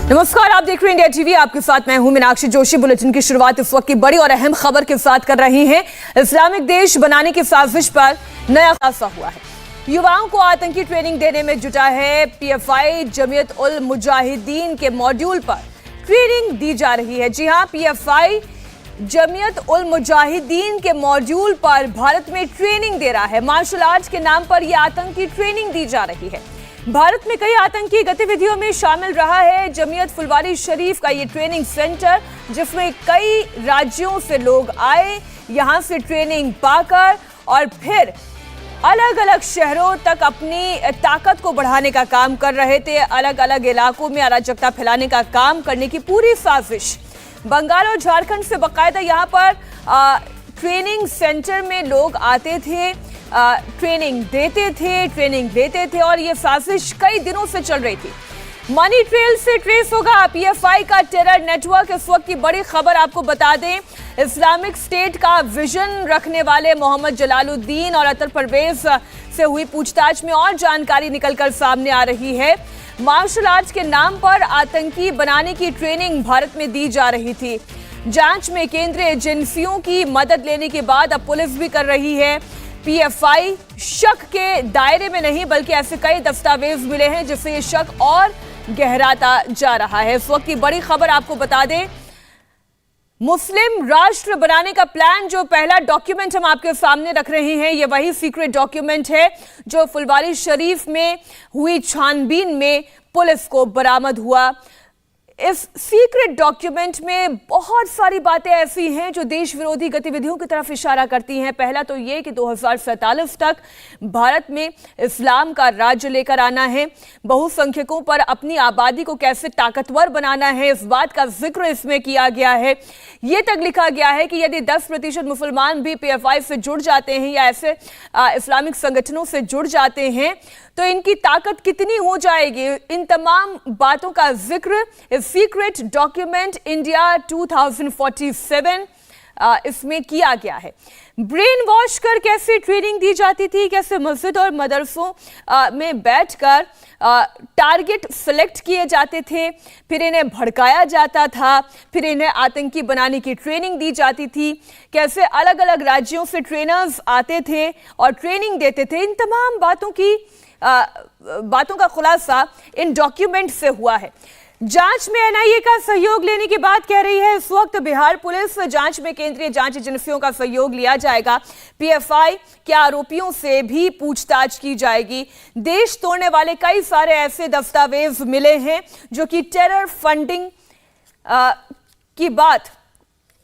नमस्कार, आप देख रहे हैं इंडिया टीवी। आपके साथ मैं हूं मीनाक्षी जोशी। बुलेटिन की शुरुआत इस वक्त की बड़ी और अहम खबर के साथ कर रही हैं। इस्लामिक देश बनाने की साजिश पर नया खुलासा हुआ है। युवाओं को आतंकी ट्रेनिंग देने में जुटा है पीएफआई। जमीयत उल मुजाहिदीन के मॉड्यूल पर ट्रेनिंग दी जा रही है। जी हां, पीएफआई जमीयत उल मुजाहिदीन के मॉड्यूल पर भारत में ट्रेनिंग दे रहा है। मार्शल आर्ट्स के नाम पर यह आतंकी ट्रेनिंग दी जा रही है। भारत में कई आतंकी गतिविधियों में शामिल रहा है जमीयत फुलवारी शरीफ का ये ट्रेनिंग सेंटर, जिसमें कई राज्यों से लोग आए, यहां से ट्रेनिंग पाकर और फिर अलग अलग शहरों तक अपनी ताकत को बढ़ाने का काम कर रहे थे। अलग अलग इलाकों में अराजकता फैलाने का काम करने की पूरी साजिश। बंगाल और झारखंड से बाकायदा यहाँ पर ट्रेनिंग सेंटर में लोग आते थे, ट्रेनिंग देते थे, ट्रेनिंग लेते थे और ये साजिश कई दिनों से चल रही थी। मनी ट्रेल से ट्रेस होगा पीएफआई का टेरर नेटवर्क। इस वक्त की बड़ी खबर आपको बता दें, इस्लामिक स्टेट का विजन रखने वाले मोहम्मद जलालुद्दीन और अतर परवेज से हुई पूछताछ में और जानकारी निकलकर सामने आ रही है। मार्शल आर्ट्स के नाम पर आतंकी बनाने की ट्रेनिंग भारत में दी जा रही थी। जांच में केंद्रीय एजेंसियों की मदद लेने के बाद अब पुलिस भी कर रही है। पीएफआई शक के दायरे में नहीं, बल्कि ऐसे कई दस्तावेज मिले हैं जिससे ये शक और गहराता जा रहा है। इस वक्त की बड़ी खबर आपको बता दें, मुस्लिम राष्ट्र बनाने का प्लान, जो पहला डॉक्यूमेंट हम आपके सामने रख रहे हैं, ये वही सीक्रेट डॉक्यूमेंट है जो फुलवारी शरीफ में हुई छानबीन में पुलिस को बरामद हुआ। इस सीक्रेट डॉक्यूमेंट में बहुत सारी बातें ऐसी हैं जो देश विरोधी गतिविधियों की तरफ इशारा करती हैं। पहला तो ये कि 2047 तक भारत में इस्लाम का राज्य लेकर आना है, बहुसंख्यकों पर अपनी आबादी को कैसे ताकतवर बनाना है, इस बात का जिक्र इसमें किया गया है। ये तक लिखा गया है कि यदि 10% मुसलमान भी पीएफआई से जुड़ जाते हैं या ऐसे इस्लामिक संगठनों से जुड़ जाते हैं तो इनकी ताकत कितनी हो जाएगी। इन तमाम बातों का जिक्र इस सीक्रेट डॉक्यूमेंट इंडिया 2047 इसमें किया गया है। ब्रेन वॉश कर कैसे ट्रेनिंग दी जाती थी, कैसे मस्जिद और मदरसों में बैठकर टारगेट सेलेक्ट किए जाते थे, फिर इन्हें भड़काया जाता था, फिर इन्हें आतंकी बनाने की ट्रेनिंग दी जाती थी, कैसे अलग अलग राज्यों से ट्रेनर्स आते थे और ट्रेनिंग देते थे। इन तमाम बातों का खुलासा इन डॉक्यूमेंट से हुआ है। जांच में एनआईए का सहयोग लेने की बात कह रही है। इस वक्त बिहार पुलिस जांच में केंद्रीय जांच एजेंसियों का सहयोग लिया जाएगा। पीएफआई के आरोपियों से भी पूछताछ की जाएगी। देश तोड़ने वाले कई सारे ऐसे दस्तावेज मिले हैं जो कि टेरर फंडिंग की बात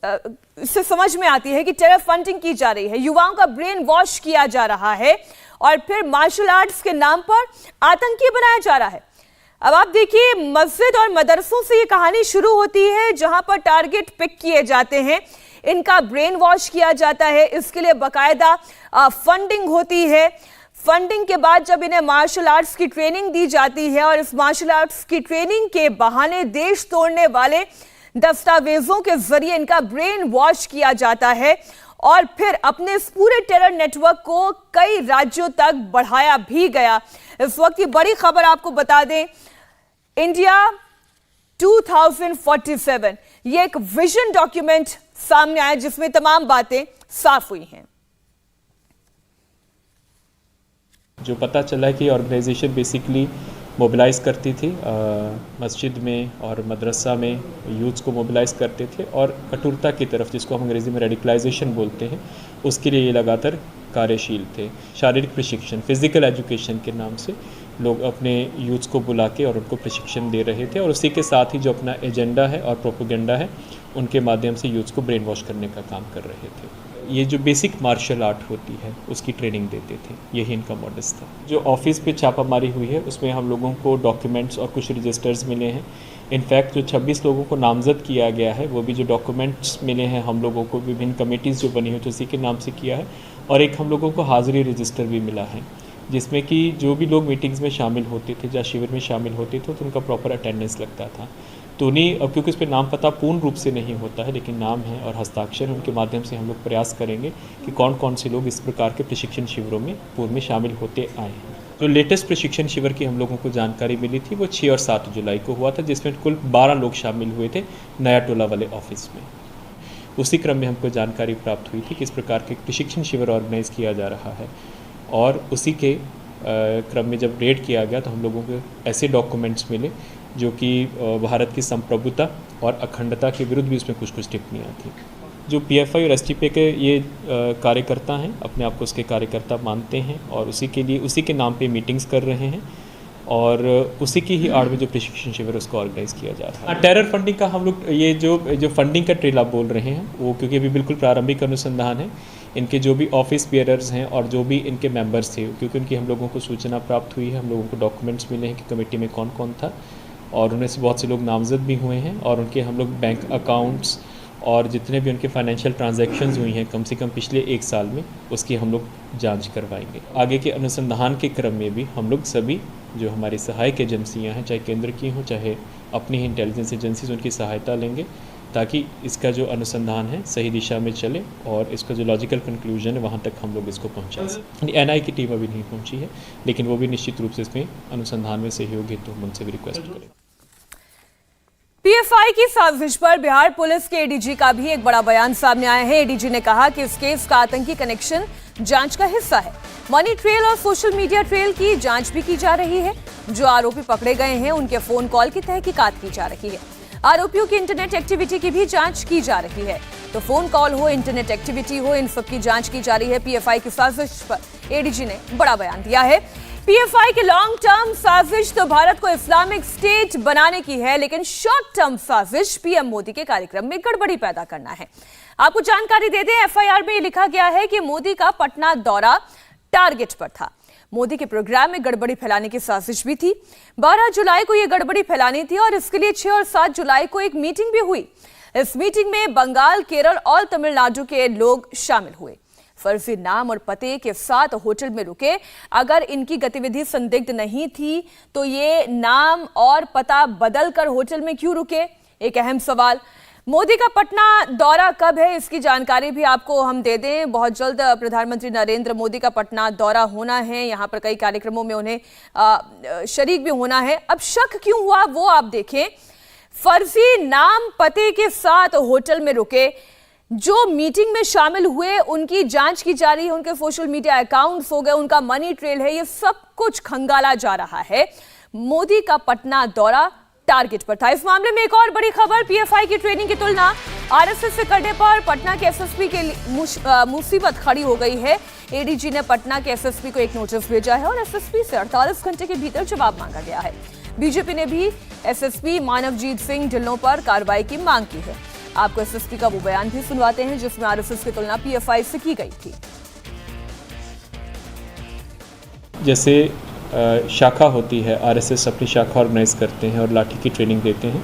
इससे समझ में आती है कि टेरर फंडिंग की जा रही है, युवाओं का ब्रेन वॉश किया जा रहा है और फिर मार्शल आर्ट्स के नाम पर आतंकी बनाया जा रहा है। अब आप देखिए, मस्जिद और मदरसों से ये कहानी शुरू होती है जहां पर टारगेट पिक किए जाते हैं, इनका ब्रेन वॉश किया जाता है, इसके लिए बाकायदा फंडिंग होती है। फंडिंग के बाद जब इन्हें मार्शल आर्ट्स की ट्रेनिंग दी जाती है और इस मार्शल आर्ट्स की ट्रेनिंग के बहाने देश तोड़ने वाले दस्तावेजों के जरिए इनका ब्रेन वॉश किया जाता है और फिर अपने इस पूरे टेरर नेटवर्क को कई राज्यों तक बढ़ाया भी गया। इस वक्त की बड़ी खबर आपको बता दें, इंडिया 2047 ये एक विजन डॉक्यूमेंट सामने आया जिसमें तमाम बातें साफ हुई हैं। जो पता चला कि ऑर्गेनाइजेशन बेसिकली मोबिलाइज करती थी, मस्जिद में और मदरसा में यूथ्स को मोबिलाइज करते थे और कठोरता की तरफ, जिसको हम अंग्रेज़ी में रेडिकलाइजेशन बोलते हैं, उसके लिए ये लगातार कार्यशील थे। शारीरिक प्रशिक्षण, फिजिकल एजुकेशन के नाम से लोग अपने यूथ्स को बुला के और उनको प्रशिक्षण दे रहे थे और उसी के साथ ही जो अपना एजेंडा है और प्रोपेगेंडा है उनके माध्यम से यूथ्स को ब्रेन वॉश करने का काम कर रहे थे। ये जो बेसिक मार्शल आर्ट होती है उसकी ट्रेनिंग देते थे, यही इनका मॉडस था। जो ऑफिस पे छापामारी हुई है उसमें हम लोगों को डॉक्यूमेंट्स और कुछ रजिस्टर्स मिले हैं। इनफैक्ट जो 26 लोगों को नामजद किया गया है वो भी जो डॉक्यूमेंट्स मिले हैं हम लोगों को विभिन्न कमेटीज़ जो बनी हुई उसी के नाम से किया है और एक हम लोगों को हाज़िरी रजिस्टर भी मिला है जिसमें कि जो भी लोग मीटिंग्स में शामिल होते थे या शिविर में शामिल होते थे तो उनका प्रॉपर अटेंडेंस लगता था। तो उन्हीं, अब क्योंकि उस पर नाम पता पूर्ण रूप से नहीं होता है लेकिन नाम है और हस्ताक्षर है, उनके माध्यम से हम लोग प्रयास करेंगे कि कौन कौन से लोग इस प्रकार के प्रशिक्षण शिविरों में पूर्व में शामिल होते आए हैं। तो लेटेस्ट प्रशिक्षण शिविर की हम लोगों को जानकारी मिली थी वो 6 और 7 जुलाई को हुआ था, जिसमें कुल 12 लोग शामिल हुए थे नया टोला वाले ऑफिस में। उसी क्रम में हमको जानकारी प्राप्त हुई थी कि इस प्रकार के प्रशिक्षण शिविर ऑर्गेनाइज किया जा रहा है, और उसी के क्रम में जब रेड किया गया तो हम लोगों को ऐसे डॉक्यूमेंट्स मिले जो कि भारत की संप्रभुता और अखंडता के विरुद्ध भी उसमें कुछ टिप्पणियाँ थी। जो पीएफआई और एसटीपी के ये कार्यकर्ता हैं, अपने आप को उसके कार्यकर्ता मानते हैं और उसी के लिए उसी के नाम पे मीटिंग्स कर रहे हैं, और उसी की ही आड़ में जो प्रशिक्षण शिविर उसको ऑर्गेनाइज किया जा रहा है। टेरर फंडिंग का हम लोग ये जो फंडिंग का ट्रेल आप बोल रहे हैं वो, क्योंकि अभी बिल्कुल प्रारंभिक अनुसंधान है, इनके जो भी ऑफिस बियरर्स हैं और जो भी इनके मेंबर्स थे, क्योंकि उनकी हम लोगों को सूचना प्राप्त हुई है, हम लोगों को डॉक्यूमेंट्स मिले हैं कि कमेटी में कौन कौन था, और उनमें से बहुत से लोग नामजद भी हुए हैं, और उनके हम लोग बैंक अकाउंट्स और जितने भी उनके फाइनेंशियल ट्रांजैक्शंस हुई हैं कम से कम पिछले 1 साल में, उसकी हम लोग जांच करवाएंगे। आगे के अनुसंधान के क्रम में भी हम लोग सभी जो हमारी सहायक एजेंसियां हैं, चाहे केंद्र की हों चाहे अपनी ही इंटेलिजेंस एजेंसीज, उनकी सहायता लेंगे ताकि इसका जो अनुसंधान है सही दिशा में चले और इसका जो लॉजिकल कंक्लूजन है वहाँ तक हम लोग इसको पहुँचा सकें। एनआई की टीम अभी नहीं पहुँची है, लेकिन वो भी निश्चित रूप से इसमें अनुसंधान में सहयोग हेतु हम उनसे भी रिक्वेस्ट करें। पीएफआई की साजिश पर बिहार पुलिस के एडीजी का भी एक बड़ा बयान सामने आया है। एडीजी ने कहा कि इस केस का आतंकी कनेक्शन जांच का हिस्सा है। मनी ट्रेल और सोशल मीडिया ट्रेल की जांच भी की जा रही है। जो आरोपी पकड़े गए हैं उनके फोन कॉल की तहकीकात की जा रही है। आरोपियों की इंटरनेट एक्टिविटी की भी जांच की जा रही है। तो फोन कॉल हो, इंटरनेट एक्टिविटी हो, इन सब की जांच की जा रही है। पीएफआई की साजिश पर एडीजी ने बड़ा बयान दिया है। पीएफआई की लॉन्ग टर्म साजिश तो भारत को इस्लामिक स्टेट बनाने की है, लेकिन शॉर्ट टर्म साजिश पीएम मोदी के कार्यक्रम में गड़बड़ी पैदा करना है। आपको जानकारी दे दें, एफआईआर में लिखा गया है कि मोदी का पटना दौरा टारगेट पर था। मोदी के प्रोग्राम में गड़बड़ी फैलाने की साजिश भी थी। 12 जुलाई को यह गड़बड़ी फैलानी थी और इसके लिए 6 और 7 जुलाई को एक मीटिंग भी हुई। इस मीटिंग में बंगाल, केरल और तमिलनाडु के लोग शामिल हुए। फर्जी नाम और पते के साथ होटल में रुके। अगर इनकी गतिविधि संदिग्ध नहीं थी तो ये नाम और पता बदलकर होटल में क्यों रुके? एक अहम सवाल। मोदी का पटना दौरा कब है, इसकी जानकारी भी आपको हम दे दें। बहुत जल्द प्रधानमंत्री नरेंद्र मोदी का पटना दौरा होना है। यहाँ पर कई कार्यक्रमों में उन्हें शरीक भी होना है। अब शक क्यों हुआ वो आप देखें। फर्जी नाम पते के साथ होटल में रुके, जो मीटिंग में शामिल हुए उनकी जांच की जा रही है, उनके सोशल मीडिया अकाउंट्स हो गए, उनका मनी ट्रेल है, ये सब कुछ खंगाला जा रहा है। मोदी का पटना दौरा टारगेट पर था। इस मामले में एक और बड़ी खबर, पीएफआई की ट्रेनिंग की तुलना आरएसएस से करने पर पटना के एसएसपी के मुसीबत खड़ी हो गई है। एडीजी ने पटना के एसएसपी को एक नोटिस भेजा है और एसएसपी से 48 घंटे के भीतर जवाब मांगा गया है। बीजेपी ने भी एसएसपी मानवजीत सिंह ढिल्लों पर कार्रवाई की मांग की है। आपको एसएसपी का वो बयान भी सुनवाते हैं जिसमें आरएसएस की तुलना पीएफआई से की गई थी। जैसे शाखा होती है, आरएसएस अपनी शाखा ऑर्गेनाइज करते हैं और लाठी की ट्रेनिंग देते हैं,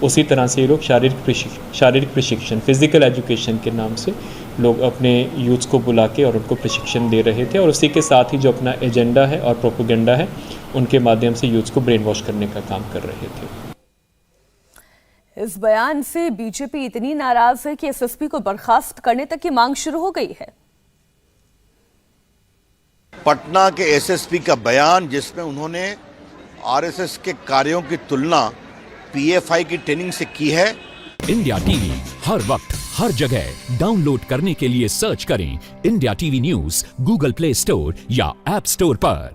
उसी तरह से ये लोग शारीरिक प्रशिक्षण, फिजिकल एजुकेशन के नाम से लोग अपने यूथ्स को बुला के और उनको प्रशिक्षण दे रहे थे, और उसी के साथ ही जो अपना एजेंडा है और प्रोपेगेंडा है उनके माध्यम से यूथ्स को ब्रेन वॉश करने का काम कर रहे थे। इस बयान से बीजेपी इतनी नाराज है कि एसएसपी को बर्खास्त करने तक की मांग शुरू हो गई है। पटना के एसएसपी का बयान जिसमें उन्होंने आरएसएस के कार्यों की तुलना पीएफआई की ट्रेनिंग से की है। इंडिया टीवी हर वक्त हर जगह डाउनलोड करने के लिए सर्च करें India TV news Google play store या ऐप स्टोर पर।